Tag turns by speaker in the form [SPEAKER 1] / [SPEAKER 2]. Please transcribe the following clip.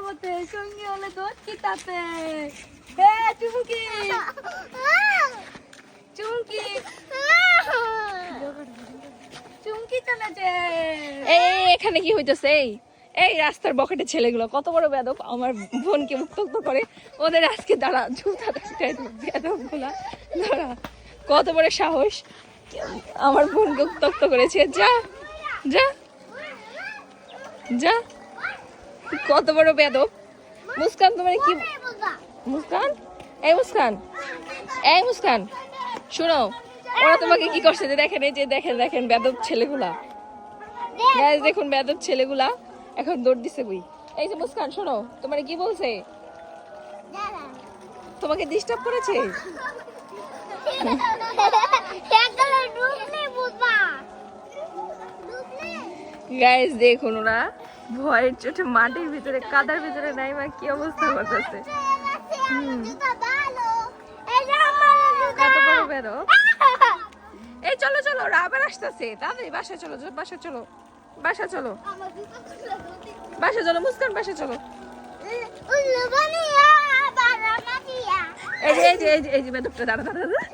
[SPEAKER 1] যাবতে সঙ্গী হলে দোষ কিতাতে হে চুমকি চুমকি চুমকি চলেছে।
[SPEAKER 2] এই এখানে কি হইতেছে? এই রাস্তার বকেটে ছেলেগুলো কত বড় বেদব, আমার বোনকে উত্তক্ত করে। ওদের আজকে দাঁড়া জুতা বেদব গুলা দাঁড়া, কত বড় সাহস আমার বোনকে উত্তক্ত করেছে। যা যা যা, কত বড় বেদব। মুস্কান তোমার কি? মুস্কান, এই মুস্কান, এই মুস্কান শোনো, ওরা তোমাকে কি করছে যে দেখেন, এই যে দেখেন দেখেন বেদব ছেলেগুলা। গাইস দেখুন বেদব ছেলেগুলা এখন দৌড় দিছে কই। এই যে মুস্কান শোনো, তোমার কি বলছে? তোমাকে ডিস্টার্ব করেছে? গাইস দেখুন ওরা ভয়ের চোটে মাটির ভিতরে কাদার ভিতরে নাই বা কি অবস্থা করতেছে। কত বড় বেরো। এই চলো চলো, ওরা আবার আসতেছে, তাড়াতাড়ি বাসা চলো, বাসা চলো, বাসা চলো, বাসা চলো মুস্কান, বাসা চলো। এই যে এই যে এই যে এই যে বেদবটা দাঁড়া দাঁড়া দাঁড়া